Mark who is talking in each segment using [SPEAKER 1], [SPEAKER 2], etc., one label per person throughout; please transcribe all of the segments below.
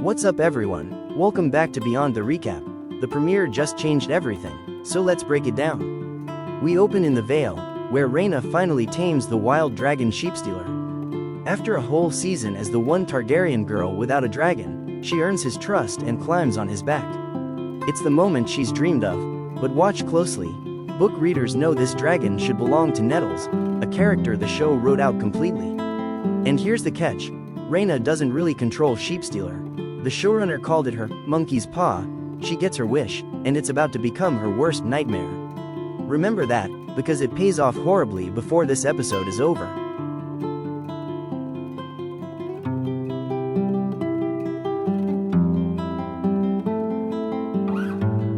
[SPEAKER 1] What's up everyone, welcome back to Beyond the Recap. The premiere just changed everything, so let's break it down. We open in the Vale, where Rhaena finally tames the wild dragon Sheepstealer. After a whole season as the one Targaryen girl without a dragon, she earns his trust and climbs on his back. It's the moment she's dreamed of, but watch closely. Book readers know this dragon should belong to Nettles, a character the show wrote out completely. And here's the catch, Rhaena doesn't really control Sheepstealer. The showrunner called it her monkey's paw. She gets her wish, and it's about to become her worst nightmare. Remember that, because it pays off horribly before this episode is over.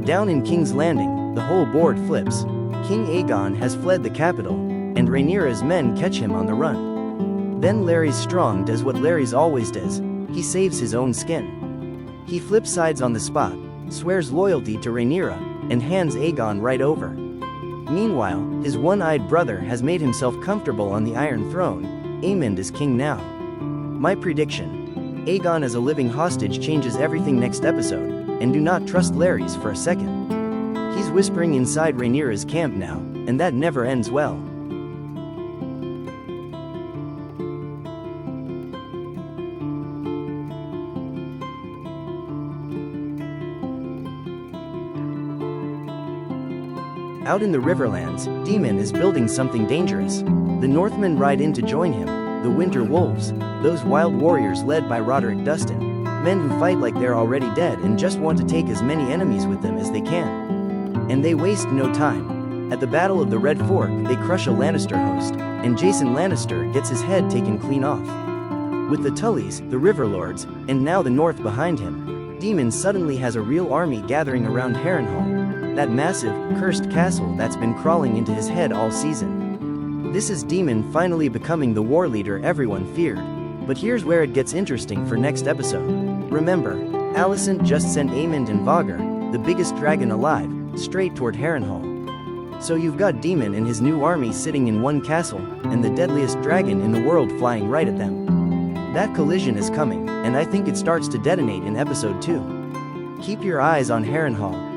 [SPEAKER 1] Down in King's Landing, the whole board flips. King Aegon has fled the capital, and Rhaenyra's men catch him on the run. Then Larys Strong does what Larys always does. He saves his own skin. He flips sides on the spot, swears loyalty to Rhaenyra, and hands Aegon right over. Meanwhile, his one-eyed brother has made himself comfortable on the Iron Throne. Aemond is king now. My prediction: Aegon as a living hostage changes everything next episode, and do not trust Larys for a second. He's whispering inside Rhaenyra's camp now, and that never ends well. Out in the Riverlands, Daemon is building something dangerous. The Northmen ride in to join him, the Winter Wolves, those wild warriors led by Roderick Dustin, men who fight like they're already dead and just want to take as many enemies with them as they can. And they waste no time. At the Battle of the Red Fork, they crush a Lannister host, and Jason Lannister gets his head taken clean off. With the Tullys, the Riverlords, and now the North behind him, Daemon suddenly has a real army gathering around Harrenhal, that massive, cursed castle that's been crawling into his head all season. This is Daemon finally becoming the war leader everyone feared. But here's where it gets interesting for next episode. Remember, Alicent just sent Aemond and Vhagar, the biggest dragon alive, straight toward Harrenhal. So you've got Daemon and his new army sitting in one castle, and the deadliest dragon in the world flying right at them. That collision is coming, and I think it starts to detonate in episode 2. Keep your eyes on Harrenhal.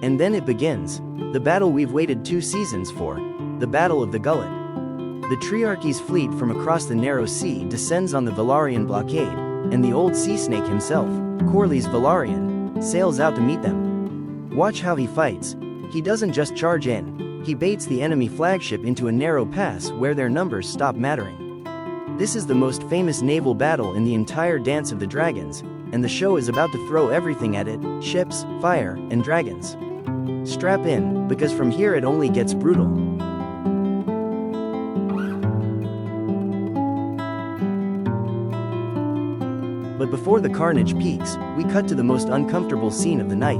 [SPEAKER 1] And then it begins, the battle we've waited 2 seasons for, the Battle of the Gullet. The Triarchy's fleet from across the narrow sea descends on the Velaryon blockade, and the old sea snake himself, Corlys Velaryon, sails out to meet them. Watch how he fights. He doesn't just charge in, he baits the enemy flagship into a narrow pass where their numbers stop mattering. This is the most famous naval battle in the entire Dance of the Dragons, and the show is about to throw everything at it: ships, fire, and dragons. Strap in, because from here it only gets brutal. But before the carnage peaks, we cut to the most uncomfortable scene of the night.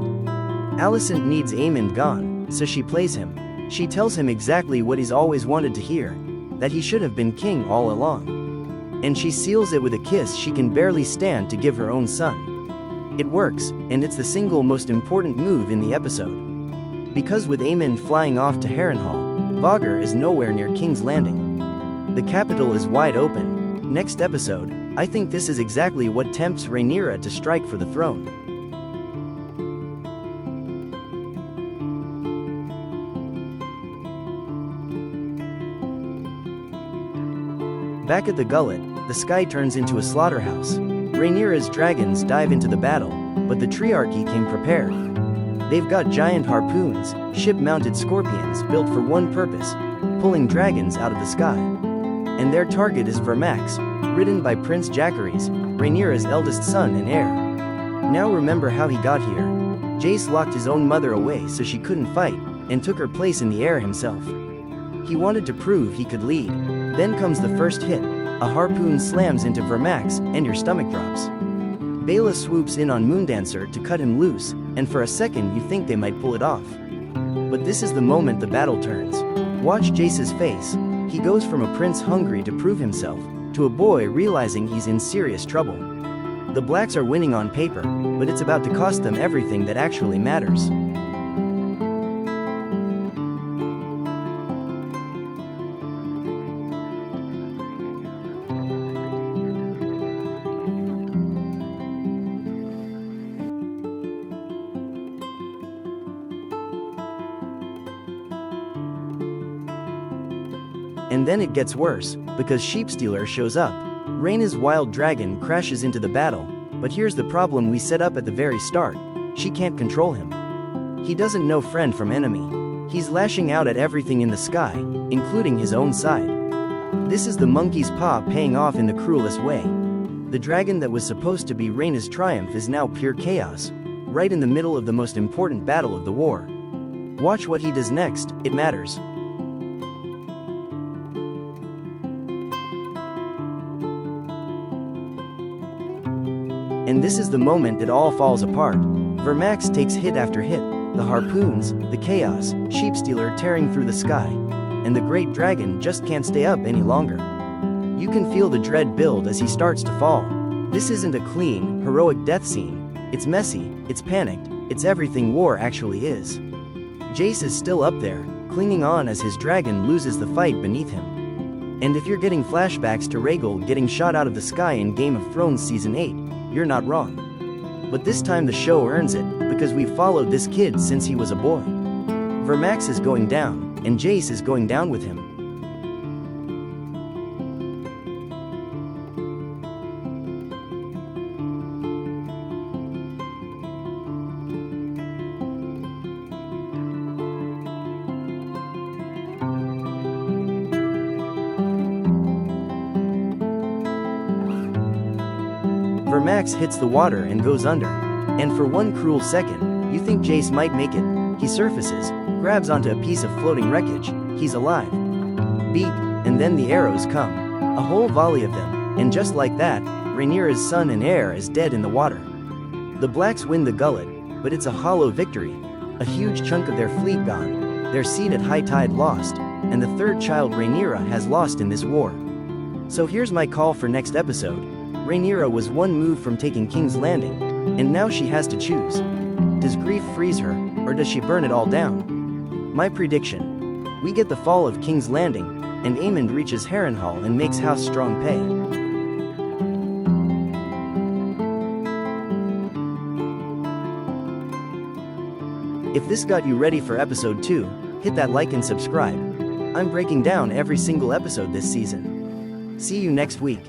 [SPEAKER 1] Alicent needs Aemond gone, so she plays him. She tells him exactly what he's always wanted to hear, that he should have been king all along. And she seals it with a kiss she can barely stand to give her own son. It works, and it's the single most important move in the episode. Because with Aemond flying off to Harrenhal, Vhagar is nowhere near King's Landing. The capital is wide open. Next episode, I think this is exactly what tempts Rhaenyra to strike for the throne. Back at the Gullet, the sky turns into a slaughterhouse. Rhaenyra's dragons dive into the battle, but the Triarchy came prepared. They've got giant harpoons, ship-mounted scorpions built for one purpose: pulling dragons out of the sky. And their target is Vermax, ridden by Prince Jacaerys, Rhaenyra's eldest son and heir. Now remember how he got here. Jace locked his own mother away so she couldn't fight, and took her place in the air himself. He wanted to prove he could lead. Then comes the first hit, a harpoon slams into Vermax, and your stomach drops. Baela swoops in on Moondancer to cut him loose, and for a second you think they might pull it off. But this is the moment the battle turns. Watch Jace's face. He goes from a prince hungry to prove himself, to a boy realizing he's in serious trouble. The Blacks are winning on paper, but it's about to cost them everything that actually matters. And then it gets worse, because Sheepstealer shows up. Rhaenyra's wild dragon crashes into the battle, but here's the problem we set up at the very start: she can't control him. He doesn't know friend from enemy. He's lashing out at everything in the sky, including his own side. This is the monkey's paw paying off in the cruelest way. The dragon that was supposed to be Rhaenyra's triumph is now pure chaos, right in the middle of the most important battle of the war. Watch what he does next, it matters. And this is the moment it all falls apart. Vermax takes hit after hit, the harpoons, the chaos, Sheepstealer tearing through the sky, and the great dragon just can't stay up any longer. You can feel the dread build as he starts to fall. This isn't a clean, heroic death scene. It's messy, it's panicked, it's everything war actually is. Jace is still up there, clinging on as his dragon loses the fight beneath him. And if you're getting flashbacks to Rhaegal getting shot out of the sky in Game of Thrones Season 8, you're not wrong. But this time the show earns it, because we've followed this kid since he was a boy. Vermax is going down, and Jace is going down with him. Vermax hits the water and goes under. And for one cruel second, you think Jace might make it. He surfaces, grabs onto a piece of floating wreckage. He's alive. Beep, and then the arrows come. A whole volley of them, and just like that, Rhaenyra's son and heir is dead in the water. The Blacks win the Gullet, but it's a hollow victory. A huge chunk of their fleet gone, their seat at high tide lost, and the third child Rhaenyra has lost in this war. So here's my call for next episode. Rhaenyra was one move from taking King's Landing, and now she has to choose. Does grief freeze her, or does she burn it all down? My prediction: we get the fall of King's Landing, and Aemond reaches Harrenhal and makes House Strong pay. If this got you ready for episode 2, hit that like and subscribe. I'm breaking down every single episode this season. See you next week.